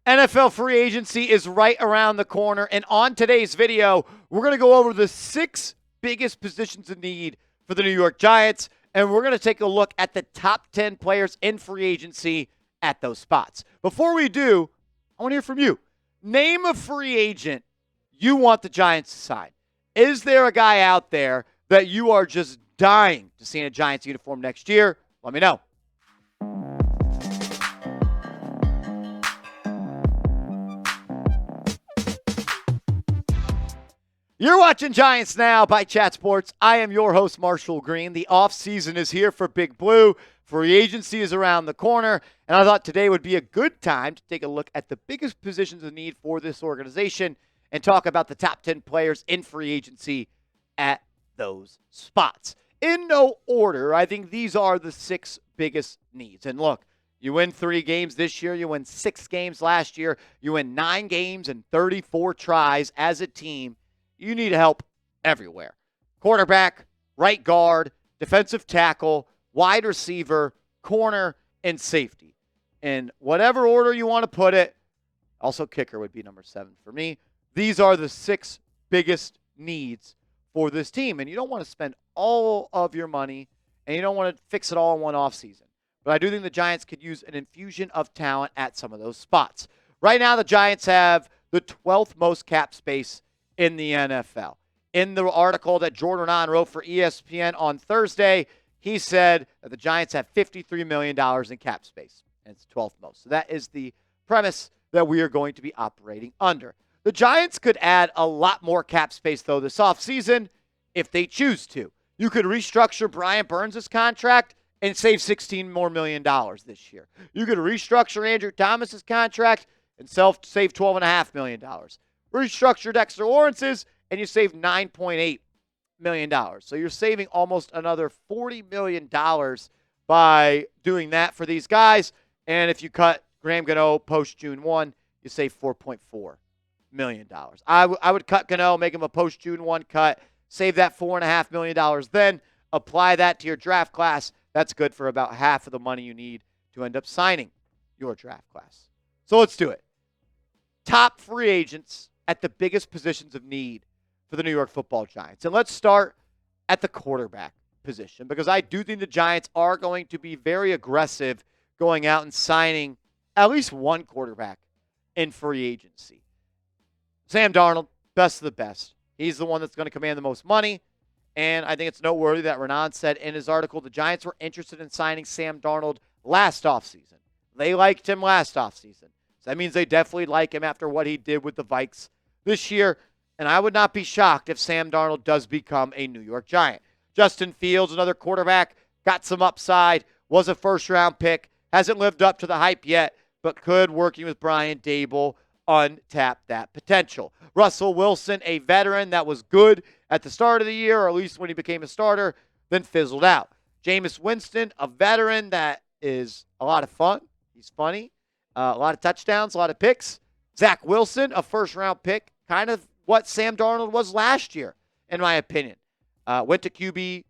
NFL free agency is right around the corner, and on today's video, we're going to go over the 6 biggest positions of need for the New York Giants, and we're going to take a look at the top 10 players in free agency at those spots. Before we do, I want to hear from you. Name a free agent you want the Giants to sign. Is there a guy out there that you are just dying to see in a Giants uniform next year? Let me know. You're watching Giants Now by Chat Sports. I am your host, Marshall Green. The offseason is here for Big Blue. Free agency is around the corner, and I thought today would be a good time to take a look at the biggest positions of need for this organization and talk about the top 10 players in free agency at those spots. In no order, I think these are the 6 biggest needs. And look, you win 3 games this year, you win 6 games last year, you win 9 games and 34 tries as a team. You need help everywhere. Quarterback, right guard, defensive tackle, wide receiver, corner, and safety. In whatever order you want to put it, also kicker would be number 7 for me. These are the 6 biggest needs for this team. And you don't want to spend all of your money, and you don't want to fix it all in one offseason. But I do think the Giants could use an infusion of talent at some of those spots. Right now, the Giants have the 12th most cap space in the NFL. In the article that Jordan Hahn wrote for ESPN on Thursday, he said that the Giants have $53 million in cap space, and it's 12th most. So that is the premise that we are going to be operating under. The Giants could add a lot more cap space, though, this offseason if they choose to. You could restructure Brian Burns' contract and save $16 million more this year. You could restructure Andrew Thomas's contract and save $12.5 million. Restructure Dexter Lawrence's, and you save $9.8 million. So you're saving almost another $40 million by doing that for these guys. And if you cut Graham Gano post-June 1, you save $4.4 million. I would cut Gano, make him a post-June 1 cut, save that $4.5 million, then apply that to your draft class. That's good for about half of the money you need to end up signing your draft class. So let's do it. Top free agents at the biggest positions of need for the New York Football Giants. And let's start at the quarterback position, because I do think the Giants are going to be very aggressive going out and signing at least one quarterback in free agency. Sam Darnold, best of the best. He's the one that's going to command the most money, and I think it's noteworthy that Renan said in his article the Giants were interested in signing Sam Darnold last offseason. They liked him last offseason. So that means they definitely like him after what he did with the Vikes this year, and I would not be shocked if Sam Darnold does become a New York Giant. Justin Fields, another quarterback, got some upside, was a first-round pick, hasn't lived up to the hype yet, but could, working with Brian Daboll, untap that potential. Russell Wilson, a veteran that was good at the start of the year, or at least when he became a starter, then fizzled out. Jameis Winston, a veteran that is a lot of fun. He's funny. A lot of touchdowns, a lot of picks. Zach Wilson, a first-round pick, kind of what Sam Darnold was last year, in my opinion. Went to QB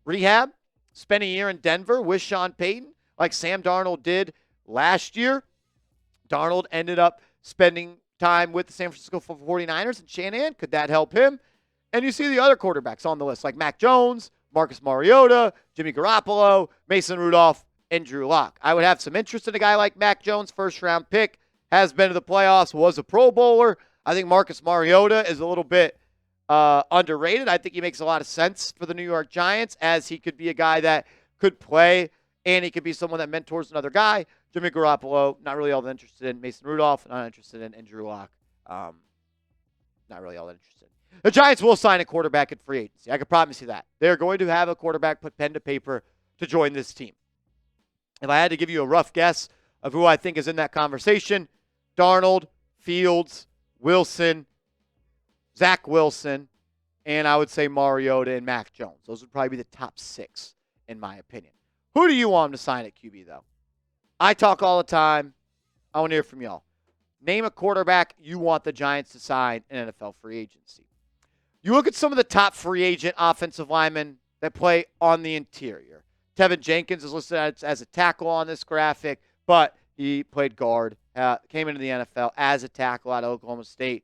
rehab, spent a year in Denver with Sean Payton, like Sam Darnold did last year. Darnold ended up spending time with the San Francisco 49ers and Shanahan. Could that help him? And you see the other quarterbacks on the list, like Mac Jones, Marcus Mariota, Jimmy Garoppolo, Mason Rudolph, and Drew Lock. I would have some interest in a guy like Mac Jones, first-round pick, has been to the playoffs, was a Pro Bowler. I think Marcus Mariota is a little bit underrated. I think he makes a lot of sense for the New York Giants, as he could be a guy that could play, and he could be someone that mentors another guy. Jimmy Garoppolo, not really all that interested in. Mason Rudolph, not interested in. And Drew Lock, not really all that interested in. The Giants will sign a quarterback in free agency. I can promise you that. They're going to have a quarterback put pen to paper to join this team. If I had to give you a rough guess of who I think is in that conversation, Darnold, Fields, Wilson, Zach Wilson, and I would say Mariota and Mac Jones. Those would probably be the top 6, in my opinion. Who do you want him to sign at QB, though? I talk all the time. I want to hear from y'all. Name a quarterback you want the Giants to sign in NFL free agency. You look at some of the top free agent offensive linemen that play on the interior. Tevin Jenkins is listed as a tackle on this graphic, but he played guard came into the NFL as a tackle out of Oklahoma State,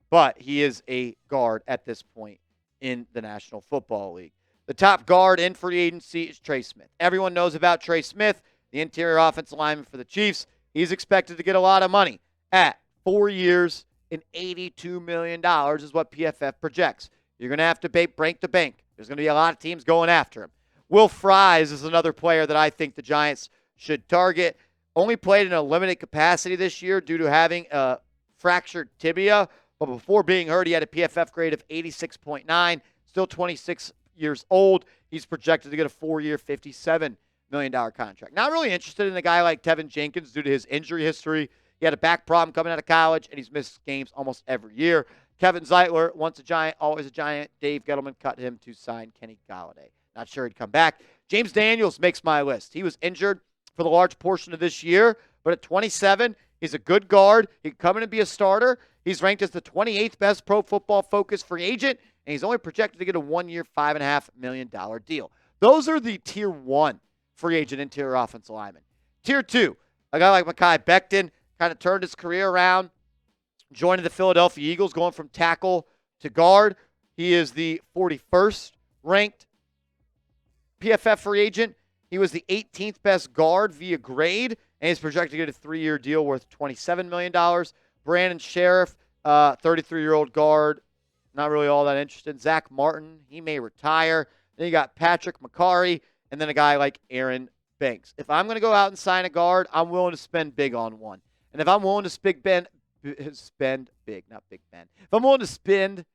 but he is a guard at this point in the National Football League. The top guard in free agency is Trey Smith. Everyone knows about Trey Smith, the interior offensive lineman for the Chiefs. He's expected to get a lot of money at 4 years and $82 million is what PFF projects. You're going to have to break the bank. There's going to be a lot of teams going after him. Will Fries is another player that I think the Giants should target. Only played in a limited capacity this year due to having a fractured tibia, but before being hurt, he had a PFF grade of 86.9, still 26 years old. He's projected to get a 4-year, $57 million contract. Not really interested in a guy like Tevin Jenkins due to his injury history. He had a back problem coming out of college, and he's missed games almost every year. Kevin Zeitler, once a Giant, always a Giant. Dave Gettleman cut him to sign Kenny Golladay. Not sure he'd come back. James Daniels makes my list. He was injured for the large portion of this year, but at 27, he's a good guard. He can come in and be a starter. He's ranked as the 28th best Pro Football Focus free agent, and he's only projected to get a 1-year, $5.5 million deal. Those are the Tier 1 free agent interior offensive linemen. Tier 2, a guy like Mekhi Becton kind of turned his career around, joining the Philadelphia Eagles, going from tackle to guard. He is the 41st ranked PFF free agent. He was the 18th best guard via grade, and he's projected to get a 3-year deal worth $27 million. Brandon Sheriff, 33-year-old guard, not really all that interested. Zach Martin, he may retire. Then you got Patrick McCarry, and then a guy like Aaron Banks. If I'm going to go out and sign a guard, I'm willing to spend big on one. And if I'm willing to spend big, not Big Ben. If I'm willing to spend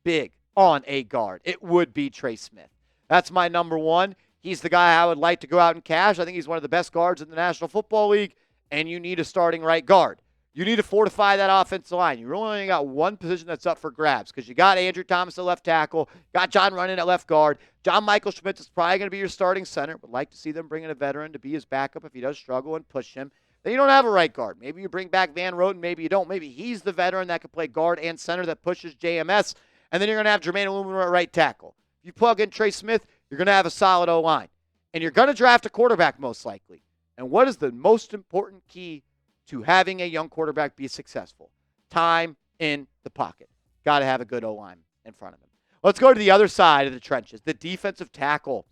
big on a guard, it would be Trey Smith. That's my number one. He's the guy I would like to go out and cash. I think he's one of the best guards in the National Football League, and you need a starting right guard. You need to fortify that offensive line. You really only got one position that's up for grabs because you got Andrew Thomas at left tackle, got John Runyon at left guard. John Michael Schmitz is probably going to be your starting center. Would like to see them bring in a veteran to be his backup if he does struggle and push him. Then you don't have a right guard. Maybe you bring back Van Roten, maybe you don't. Maybe he's the veteran that can play guard and center that pushes JMS. And then you're going to have Jermaine Aluminum at right tackle. If you plug in Trey Smith, you're going to have a solid O-line. And you're going to draft a quarterback most likely. And what is the most important key to having a young quarterback be successful? Time in the pocket. Got to have a good O-line in front of him. Let's go to the other side of the trenches, the defensive tackle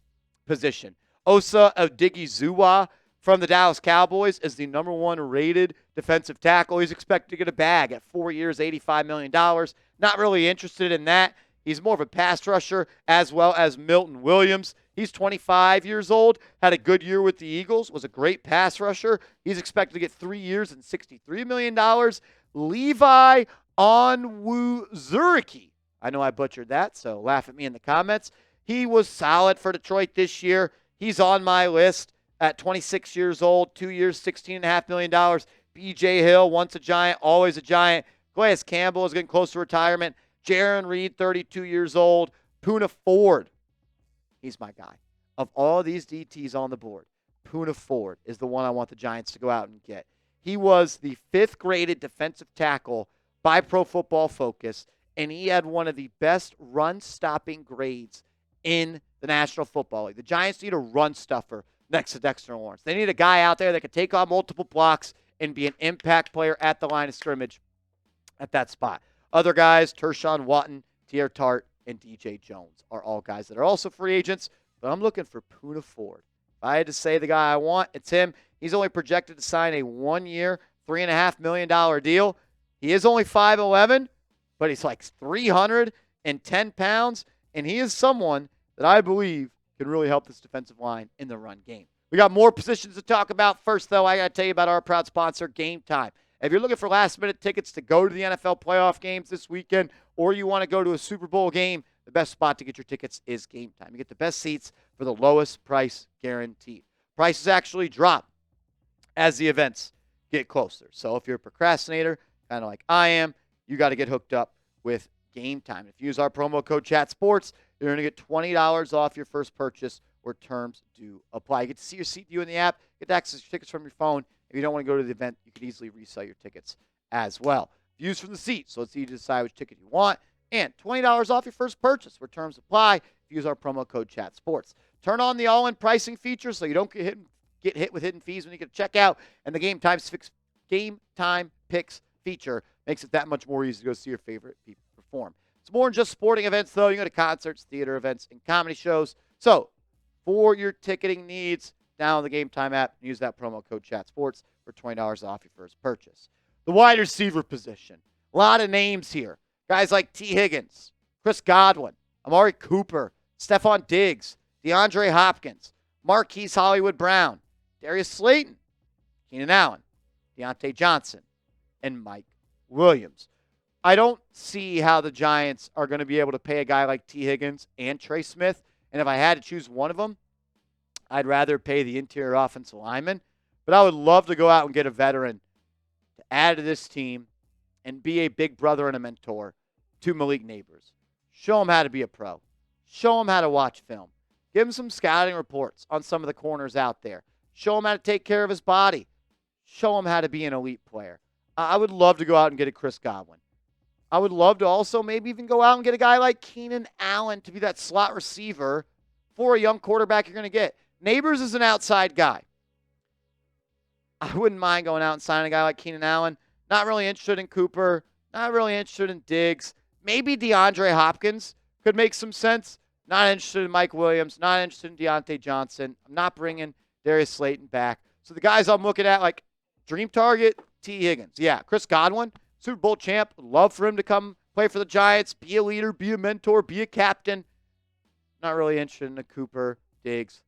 position. Osa Odighizuwa from the Dallas Cowboys is the number 1 rated defensive tackle. He's expected to get a bag at 4 years, $85 million. Not really interested in that. He's more of a pass rusher, as well as Milton Williams. He's 25 years old, had a good year with the Eagles, was a great pass rusher. He's expected to get 3 years and $63 million. Levi Onwuzurike. I know I butchered that, so laugh at me in the comments. He was solid for Detroit this year. He's on my list at 26 years old, 2 years, $16.5 million. B.J. Hill, once a Giant, always a Giant. Calais Campbell is getting close to retirement. Jaron Reed, 32 years old. Poona Ford, he's my guy. Of all these DTs on the board, Poona Ford is the one I want the Giants to go out and get. He was the 5th graded defensive tackle by Pro Football Focus, and he had one of the best run-stopping grades in the National Football League. The Giants need a run stuffer next to Dexter Lawrence. They need a guy out there that can take on multiple blocks and be an impact player at the line of scrimmage at that spot. Other guys, Tershawn Watton, Tier Tart, and DJ Jones are all guys that are also free agents, but I'm looking for Poona Ford. If I had to say the guy I want, it's him. He's only projected to sign a 1-year, $3.5 million deal. He is only 5'11", but he's like 310 pounds, and he is someone that I believe can really help this defensive line in the run game. We got more positions to talk about. First, though, I got to tell you about our proud sponsor, Game Time. If you're looking for last-minute tickets to go to the NFL playoff games this weekend, or you want to go to a Super Bowl game, the best spot to get your tickets is Game Time. You get the best seats for the lowest price guaranteed. Prices actually drop as the events get closer. So if you're a procrastinator, kind of like I am, you got to get hooked up with Game Time. If you use our promo code ChatSports, you're going to get $20 off your first purchase, where terms do apply. You get to see your seat view in the app, get to access your tickets from your phone. If you don't want to go to the event, you can easily resell your tickets as well. Views from the seat, so it's easy to decide which ticket you want. And $20 off your first purchase, where terms apply if you use our promo code ChatSports. Turn on the all-in pricing feature so you don't get hit get hit with hidden fees when you get a checkout, and the Game Time Picks feature makes it that much more easy to go see your favorite people perform. It's more than just sporting events, though. You go to concerts, theater events, and comedy shows. So, for your ticketing needs, download the Game Time app and use that promo code ChatSports for $20 off your first purchase. The wide receiver position. A lot of names here. Guys like T. Higgins, Chris Godwin, Amari Cooper, Stephon Diggs, DeAndre Hopkins, Marquise Hollywood Brown, Darius Slayton, Keenan Allen, Deontay Johnson, and Mike Williams. I don't see how the Giants are going to be able to pay a guy like T. Higgins and Trey Smith. And if I had to choose one of them, I'd rather pay the interior offensive lineman. But I would love to go out and get a veteran to add to this team and be a big brother and a mentor to Malik Neighbors. Show him how to be a pro. Show him how to watch film. Give him some scouting reports on some of the corners out there. Show him how to take care of his body. Show him how to be an elite player. I would love to go out and get a Chris Godwin. I would love to also maybe even go out and get a guy like Keenan Allen to be that slot receiver for a young quarterback you're going to get. Neighbors is an outside guy. I wouldn't mind going out and signing a guy like Keenan Allen. Not really interested in Cooper. Not really interested in Diggs. Maybe DeAndre Hopkins could make some sense. Not interested in Mike Williams. Not interested in Deontay Johnson. I'm not bringing Darius Slayton back. So the guys I'm looking at, like dream target, T. Higgins. Yeah, Chris Godwin, Super Bowl champ. Love for him to come play for the Giants, be a leader, be a mentor, be a captain. Not really interested in a Cooper, Diggs.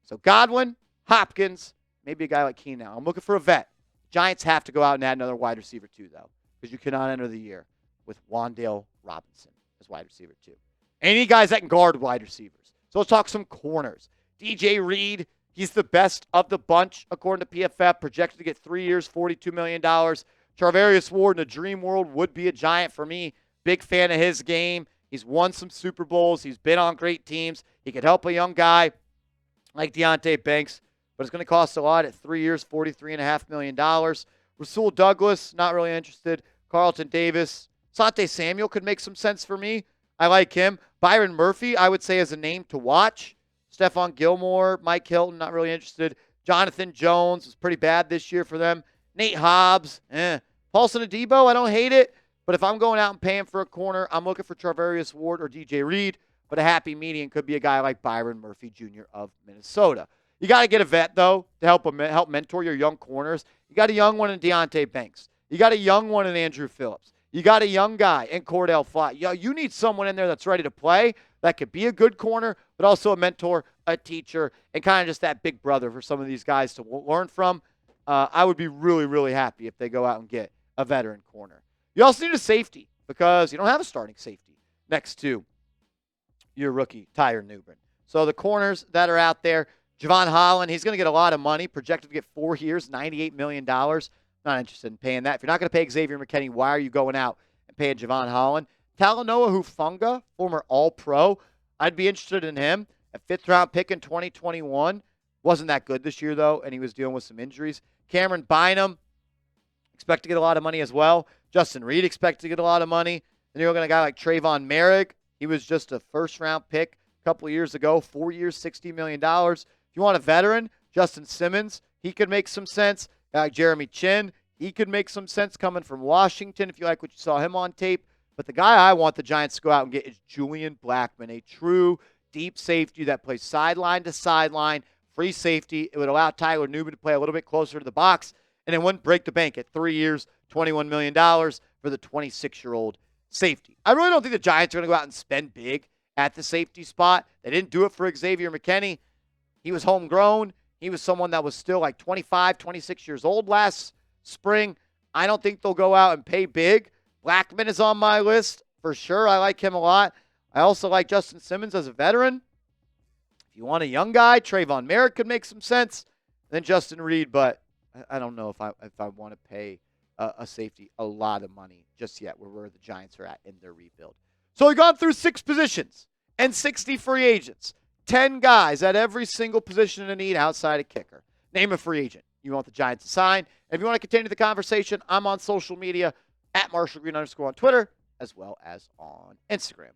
So Godwin, Hopkins, maybe a guy like Keenan Allen. I'm looking for a vet. Giants have to go out and add another wide receiver too, though, because you cannot enter the year with Wan'Dale Robinson as wide receiver too. Any guys that can guard wide receivers. So let's talk some corners. DJ Reed, he's the best of the bunch, according to PFF, projected to get 3 years, $42 million. Charvarius Ward in a dream world would be a Giant for me. Big fan of his game. He's won some Super Bowls. He's been on great teams. He could help a young guy like Deonte Banks, but it's going to cost a lot at 3 years, $43.5 million. Rasul Douglas, not really interested. Carlton Davis. Sante Samuel could make some sense for me. I like him. Byron Murphy, I would say, is a name to watch. Stephon Gilmore, Mike Hilton, not really interested. Jonathan Jones was pretty bad this year for them. Nate Hobbs, Paulson Adebo, I don't hate it. But if I'm going out and paying for a corner, I'm looking for Charvarius Ward or DJ Reed. But a happy median could be a guy like Byron Murphy Jr. of Minnesota. You got to get a vet, though, to help mentor your young corners. You got a young one in Deontay Banks. You got a young one in Andrew Phillips. You got a young guy in Cordell Flott. You need someone in there that's ready to play, that could be a good corner, but also a mentor, a teacher, and kind of just that big brother for some of these guys to learn from. I would be really, really happy if they go out and get a veteran corner. You also need a safety because you don't have a starting safety next to your rookie, Tyler Nubin. So the corners that are out there, Javon Holland, he's going to get a lot of money, projected to get 4 years, $98 million. Not interested in paying that. If you're not going to pay Xavier McKinney, why are you going out and paying Javon Holland? Talanoa Hufanga, former All-Pro, I'd be interested in him. A fifth-round pick in 2021. Wasn't that good this year, though, and he was dealing with some injuries. Cameron Bynum, expect to get a lot of money as well. Justin Reed, expect to get a lot of money. Then you're looking at a guy like Trayvon Merrick. He was just a first-round pick a couple of years ago, 4 years, $60 million. If you want a veteran, Justin Simmons, he could make some sense. Jeremy Chin, he could make some sense coming from Washington if you like what you saw him on tape. But the guy I want the Giants to go out and get is Julian Blackmon, a true deep safety that plays sideline to sideline, free safety. It would allow Tyler Nubin to play a little bit closer to the box, and it wouldn't break the bank at 3 years, $21 million for the 26-year-old safety. I really don't think the Giants are going to go out and spend big at the safety spot. They didn't do it for Xavier McKinney. He was homegrown. He was someone that was still like 25, 26 years old last spring. I don't think they'll go out and pay big. Blackmon is on my list for sure. I like him a lot. I also like Justin Simmons as a veteran. If you want a young guy, Trayvon Merrick could make some sense. Then Justin Reed, but I don't know if I want to pay a safety a lot of money just yet where the Giants are at in their rebuild. So we've gone through 6 positions and 60 free agents. 10 guys at every single position in need outside of kicker. Name a free agent you want the Giants to sign. And if you want to continue the conversation, I'm on social media at @MarshallGreen_ on Twitter, as well as on Instagram.